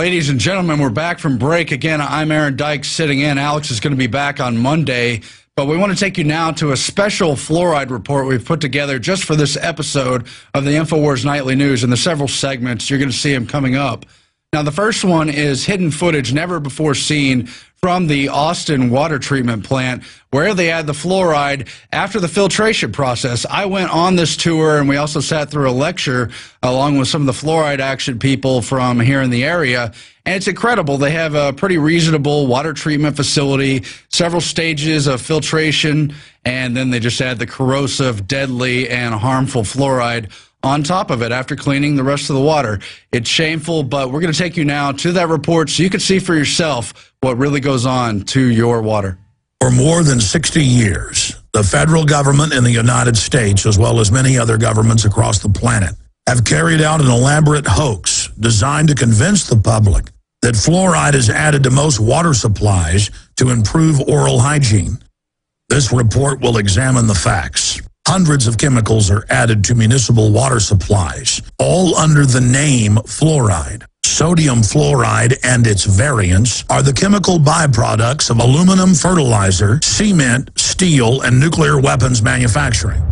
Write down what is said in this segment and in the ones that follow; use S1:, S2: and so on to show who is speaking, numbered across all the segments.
S1: Ladies and gentlemen, we're back from break. Again, I'm Aaron Dykes sitting in. Alex is going to be back on Monday. But we want to take you now to a special fluoride report we've put together just for this episode of the Infowars Nightly News. And the several segments, you're going to see them coming up. Now, the first one is hidden footage never before seen from the Austin water treatment plant where they add the fluoride after the filtration process. I went on this tour, and we also sat through a lecture along with some of the fluoride action people from here in the area. And it's incredible. They have a pretty reasonable water treatment facility, several stages of filtration, and then they just add the corrosive, deadly, and harmful fluoride on top of it after cleaning the rest of the water. It's shameful, but we're going to take you now to that report so you can see for yourself what really goes on to your water.
S2: For more than 60 years, the federal government in the United States, as well as many other governments across the planet, have carried out an elaborate hoax designed to convince the public that fluoride is added to most water supplies to improve oral hygiene. This report will examine the facts. Hundreds of chemicals are added to municipal water supplies, all under the name fluoride. Sodium fluoride and its variants are the chemical byproducts of aluminum fertilizer, cement, steel, and nuclear weapons manufacturing.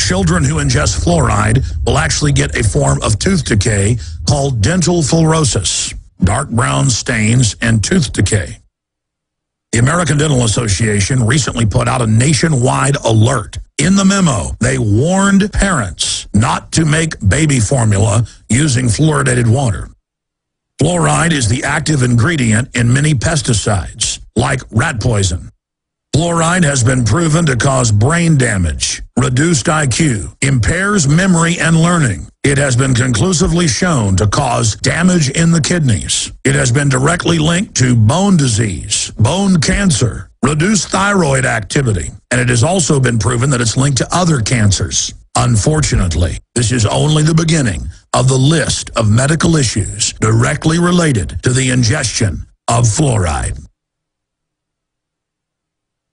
S2: Children who ingest fluoride will actually get a form of tooth decay called dental fluorosis, dark brown stains, and tooth decay. The American Dental Association recently put out a nationwide alert. In the memo, they warned parents not to make baby formula using fluoridated water. Fluoride is the active ingredient in many pesticides, like rat poison. Fluoride has been proven to cause brain damage, reduced IQ, impairs memory and learning. It has been conclusively shown to cause damage in the kidneys. It has been directly linked to bone disease, bone cancer, reduced thyroid activity, and it has also been proven that it's linked to other cancers. Unfortunately, this is only the beginning of the list of medical issues directly related to the ingestion of fluoride.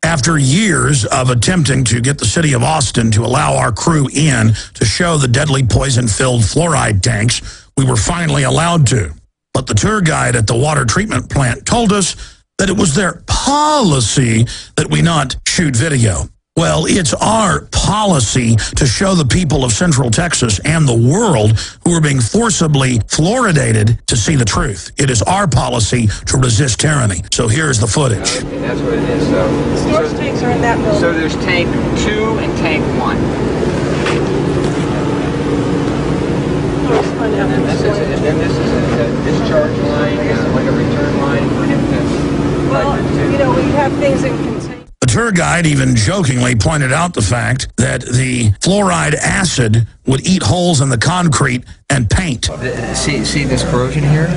S2: After years of attempting to get the city of Austin to allow our crew in to show the deadly poison-filled fluoride tanks, we were finally allowed to. But the tour guide at the water treatment plant told us that it was their policy that we not shoot video. Well, it's our policy to show the people of Central Texas and the world who are being forcibly fluoridated to see the truth. It is our policy to resist tyranny. So here's the footage.
S3: Okay, that's what it is. So
S4: storage tanks are in that building.
S3: So there's tank 2 and tank 1. And then this is a discharge line, like a return line for him to...
S4: Well, you know, we have things in containers.
S2: The tour guide even jokingly pointed out the fact that the fluoride acid would eat holes in the concrete and paint.
S3: See this corrosion here?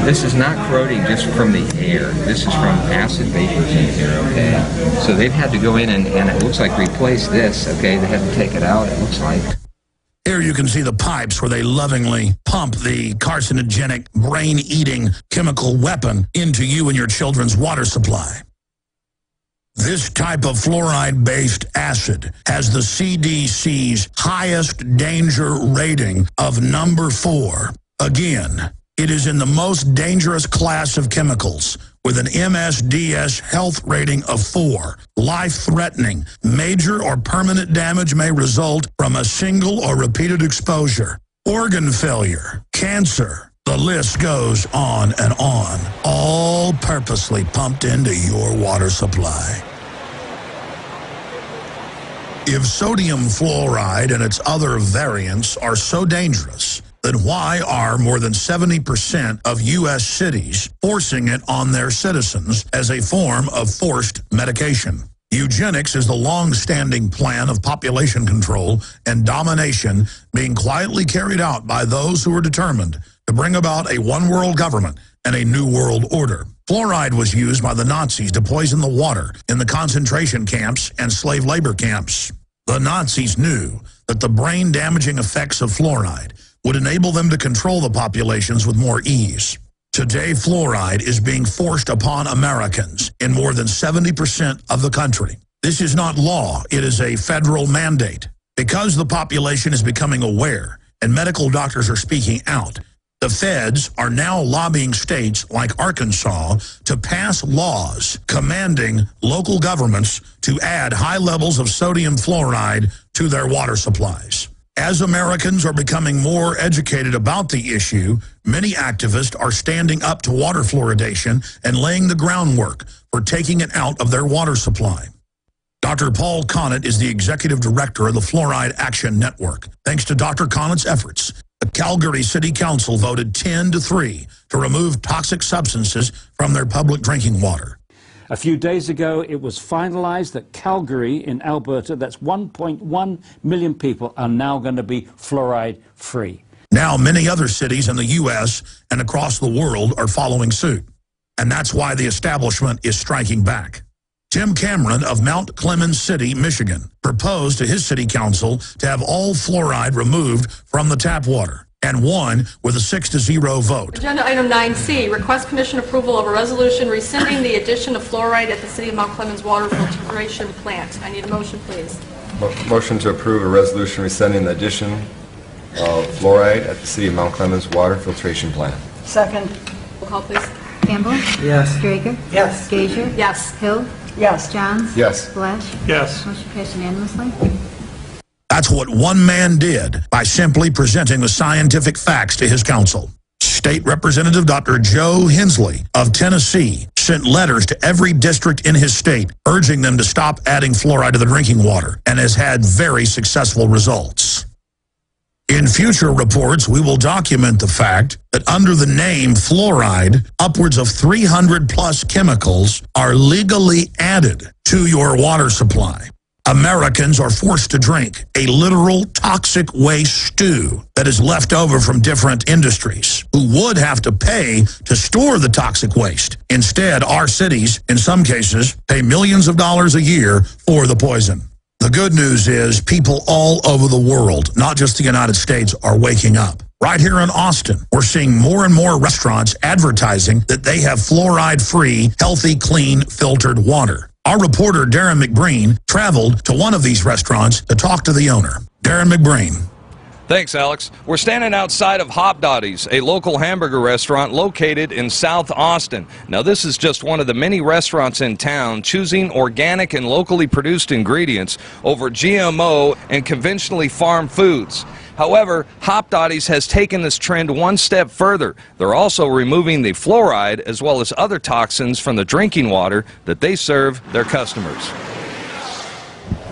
S3: This is not corroding just from the air. This is from acid vapors in here, okay? So they've had to go in and it looks like replace this, okay? They had to take it out, it looks like.
S2: Here you can see the pipes where they lovingly pump the carcinogenic, brain-eating chemical weapon into you and your children's water supply. This type of fluoride-based acid has the CDC's highest danger rating of number 4. Again, it is in the most dangerous class of chemicals with an MSDS health rating of 4. Life-threatening, major or permanent damage may result from a single or repeated exposure. Organ failure, cancer, the list goes on and on, all purposely pumped into your water supply. If sodium fluoride and its other variants are so dangerous, then why are more than 70% of U.S. cities forcing it on their citizens as a form of forced medication? Eugenics is the long-standing plan of population control and domination being quietly carried out by those who are determined to bring about a one-world government and a new world order. Fluoride was used by the Nazis to poison the water in the concentration camps and slave labor camps. The Nazis knew that the brain-damaging effects of fluoride would enable them to control the populations with more ease. Today, fluoride is being forced upon Americans in more than 70% of the country. This is not law, it is a federal mandate. Because the population is becoming aware and medical doctors are speaking out, The feds are now lobbying states like Arkansas to pass laws commanding local governments to add high levels of sodium fluoride to their water supplies. As Americans are becoming more educated about the issue, many activists are standing up to water fluoridation and laying the groundwork for taking it out of their water supply. Dr. Paul Connett is the executive director of the Fluoride Action Network. Thanks to Dr. Connett's efforts, the Calgary City Council voted 10-3 to remove toxic substances from their public drinking water.
S5: A few days ago, it was finalized that Calgary in Alberta, that's 1.1 million people, are now going to be fluoride-free.
S2: Now many other cities in the U.S. and across the world are following suit. And that's why the establishment is striking back. Tim Cameron of Mount Clemens City, Michigan, proposed to his city council to have all fluoride removed from the tap water, and won with a 6-0 vote.
S6: Agenda item 9C, request commission approval of a resolution rescinding the addition of fluoride at the City of Mount Clemens water filtration plant. I need a motion, please.
S7: Motion to approve a resolution rescinding the addition of fluoride at the City of Mount Clemens water filtration plant.
S4: Second.
S6: Roll call, please.
S8: Campbell?
S9: Yes.
S8: Drager?
S4: Yes.
S8: Gager?
S6: Yes.
S8: Hill?
S4: Yes.
S8: Johns?
S7: Yes.
S8: Flesh?
S9: Yes.
S8: Motion passed unanimously.
S2: That's what one man did by simply presenting the scientific facts to his council. State Representative Dr. Joe Hensley of Tennessee sent letters to every district in his state urging them to stop adding fluoride to the drinking water, and has had very successful results. In future reports, we will document the fact that under the name fluoride, upwards of 300+ chemicals are legally added to your water supply. Americans are forced to drink a literal toxic waste stew that is left over from different industries who would have to pay to store the toxic waste. Instead, our cities, in some cases, pay millions of dollars a year for the poison. The good news is people all over the world, not just the United States, are waking up. Right here in Austin, we're seeing more and more restaurants advertising that they have fluoride-free, healthy, clean, filtered water. Our reporter, Darren McBreen, traveled to one of these restaurants to talk to the owner. Darren McBreen.
S10: Thanks, Alex. We're standing outside of Hop Dotty's, a local hamburger restaurant located in South Austin. Now, this is just one of the many restaurants in town choosing organic and locally produced ingredients over GMO and conventionally farmed foods. However, Hop Dotty's has taken this trend one step further. They're also removing the fluoride as well as other toxins from the drinking water that they serve their customers.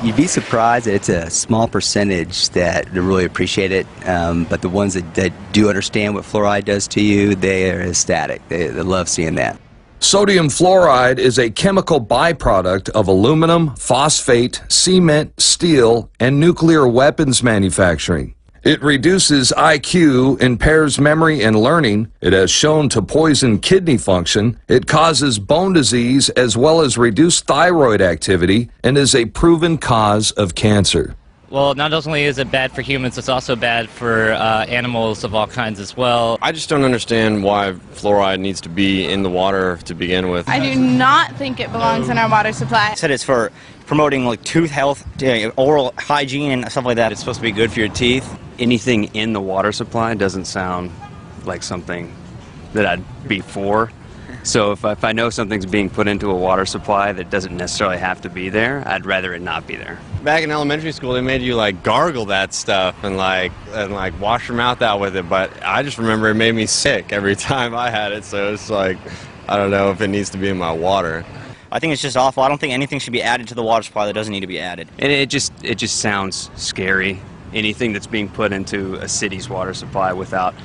S11: You'd be surprised that it's a small percentage that really appreciate it, but the ones that do understand what fluoride does to you, they are ecstatic. They love seeing that.
S10: Sodium fluoride is a chemical byproduct of aluminum, phosphate, cement, steel, and nuclear weapons manufacturing. It reduces IQ, impairs memory and learning. It has shown to poison kidney function. It causes bone disease as well as reduced thyroid activity and is a proven cause of cancer.
S12: Well, not only is it bad for humans, it's also bad for animals of all kinds as well.
S13: I just don't understand why fluoride needs to be in the water to begin with.
S14: I do not think it belongs in our water supply.
S15: I said it's for promoting like tooth health, oral hygiene and stuff like that.
S11: It's supposed to be good for your teeth.
S13: Anything in the water supply doesn't sound like something that I'd be for. So if I know something's being put into a water supply that doesn't necessarily have to be there, I'd rather it not be there. Back in elementary school, they made you like gargle that stuff and like wash your mouth out with it, but I just remember it made me sick every time I had it, so it's like, I don't know if it needs to be in my water.
S15: I think it's just awful. I don't think anything should be added to the water supply that doesn't need to be added.
S13: And it just sounds scary. Anything that's being put into a city's water supply without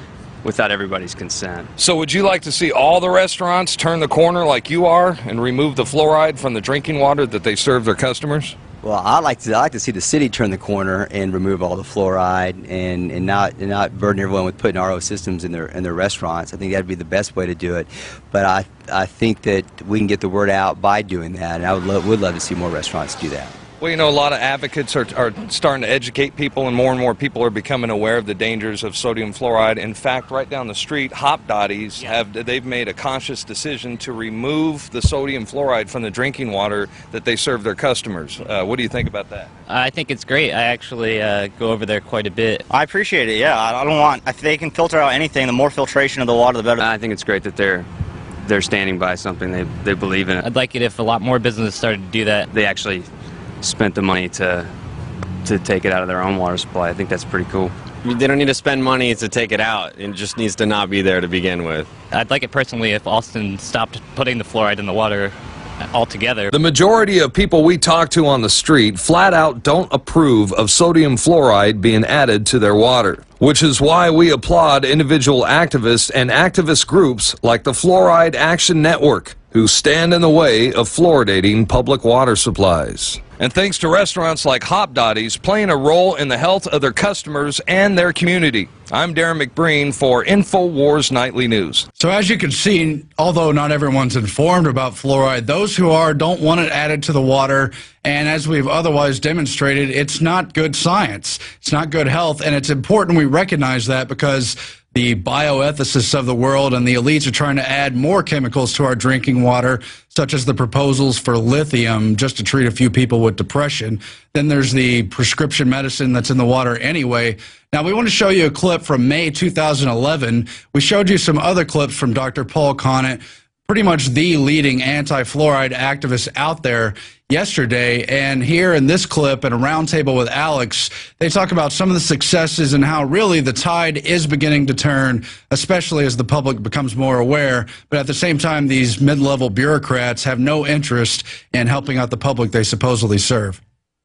S13: everybody's consent.
S10: So would you like to see all the restaurants turn the corner like you are and remove the fluoride from the drinking water that they serve their customers?
S11: Well, I like to see the city turn the corner and remove all the fluoride and not burden everyone with putting RO systems in their restaurants. I think that'd be the best way to do it. But I think that we can get the word out by doing that, and I would love to see more restaurants do that.
S10: Well, you know, a lot of advocates are starting to educate people, and more people are becoming aware of the dangers of sodium fluoride. In fact, right down the street, Hop Dotties they've made a conscious decision to remove the sodium fluoride from the drinking water that they serve their customers. What do you think about that?
S12: I think it's great. I actually go over there quite a bit.
S15: I appreciate it, yeah. I don't want, if they can filter out anything, the more filtration of the water, the better.
S13: I think it's great that they're standing by something they believe in.
S12: I'd like it if a lot more businesses started to do that.
S13: They actually spent the money to take it out of their own water supply. I think that's pretty cool.
S8: They don't need to spend money to take it out. It just needs to not be there to begin with.
S12: I'd like it personally if Austin stopped putting the fluoride in the water altogether.
S10: The majority of people we talk to on the street flat out don't approve of sodium fluoride being added to their water, which is why we applaud individual activists and activist groups like the Fluoride Action Network, who stand in the way of fluoridating public water supplies. And thanks to restaurants like Hop Dotties playing a role in the health of their customers and their community. I'm Darren McBreen for Infowars Nightly News.
S1: So as you can see, although not everyone's informed about fluoride, those who are don't want it added to the water. And as we've otherwise demonstrated, it's not good science. It's not good health. And it's important we recognize that, because the bioethicists of the world and the elites are trying to add more chemicals to our drinking water, such as the proposals for lithium just to treat a few people with depression. Then there's the prescription medicine that's in the water anyway. Now, we want to show you a clip from May 2011. We showed you some other clips from Dr. Paul Conant, pretty much the leading anti-fluoride activist out there, yesterday. And here in this clip, at a roundtable with Alex, they talk about some of the successes and how really the tide is beginning to turn, especially as the public becomes more aware. But at the same time, these mid-level bureaucrats have no interest in helping out the public they supposedly serve.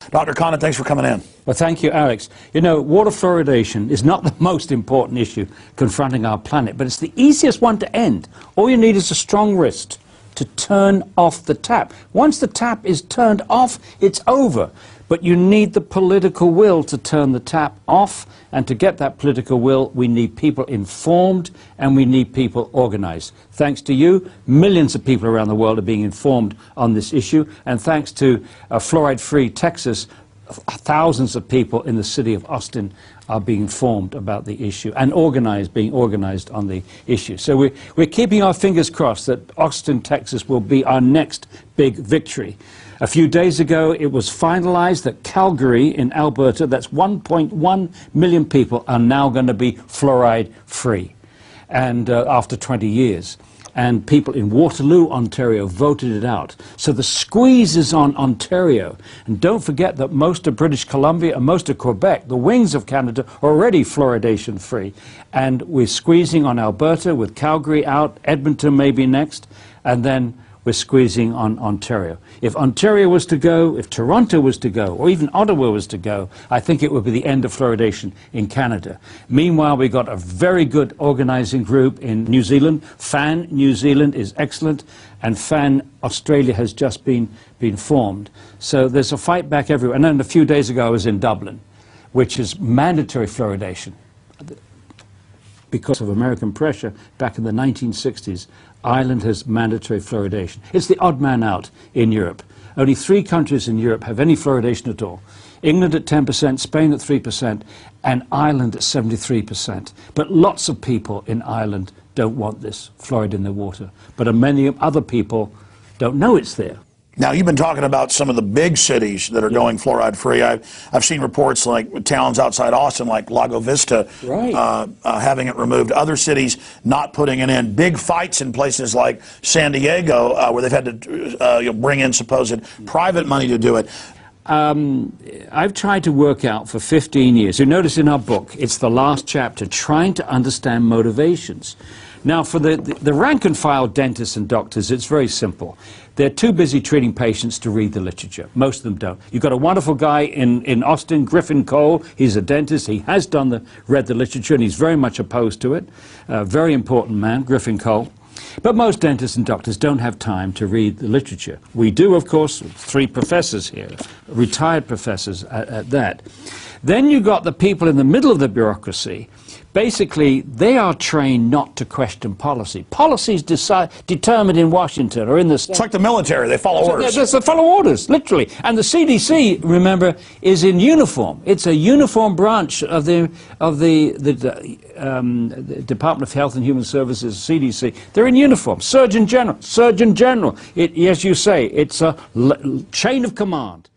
S2: Dr. Conant, thanks for coming in.
S5: Well, thank you, Alex. You know, water fluoridation is not the most important issue confronting our planet, but it's the easiest one to end. All you need is a strong wrist to turn off the tap. Once the tap is turned off, it's over. But you need the political will to turn the tap off, and to get that political will, we need people informed and we need people organized. Thanks to you, millions of people around the world are being informed on this issue, and thanks to Fluoride-Free Texas, thousands of people in the city of Austin are being informed about the issue and being organized on the issue. So we're keeping our fingers crossed that Austin, Texas will be our next big victory. A few days ago, it was finalized that Calgary in Alberta, that's 1.1 million people, are now going to be fluoride-free, and after 20 years. And people in Waterloo, Ontario, voted it out. So the squeeze is on Ontario. And don't forget that most of British Columbia and most of Quebec, the wings of Canada, are already fluoridation-free. And we're squeezing on Alberta with Calgary out, Edmonton maybe next, and then we're squeezing on Ontario. If Ontario was to go, if Toronto was to go, or even Ottawa was to go, I think it would be the end of fluoridation in Canada. Meanwhile, we've got a very good organizing group in New Zealand. FAN New Zealand is excellent, and FAN Australia has just been formed. So there's a fight back everywhere. And then a few days ago I was in Dublin, which is mandatory fluoridation. Because of American pressure back in the 1960s, Ireland has mandatory fluoridation. It's the odd man out in Europe. Only 3 countries in Europe have any fluoridation at all. England at 10%, Spain at 3%, and Ireland at 73%. But lots of people in Ireland don't want this fluoride in their water. But many other people don't know it's there.
S2: Now, you've been talking about some of the big cities that are going fluoride-free. I've seen reports like towns outside Austin, like Lago Vista, having it removed. Other cities not putting it in. Big fights in places like San Diego, where they've had to bring in supposed private money to do it.
S5: I've tried to work out for 15 years. You notice in our book, it's the last chapter, trying to understand motivations. Now, for the rank-and-file dentists and doctors, it's very simple. They're too busy treating patients to read the literature. Most of them don't. You've got a wonderful guy in Austin, Griffin Cole. He's a dentist. He has read the literature, and he's very much opposed to it. Very important man, Griffin Cole. But most dentists and doctors don't have time to read the literature. We do, of course, 3 professors here, retired professors at that. Then you've got the people in the middle of the bureaucracy basically, they are trained not to question policy. Policy is determined in Washington or in the...
S2: It's like the military. They follow orders.
S5: They follow orders, literally. And the CDC, remember, is in uniform. It's a uniform branch of the Department of Health and Human Services, CDC. They're in uniform. Surgeon General. As you say, it's a chain of command.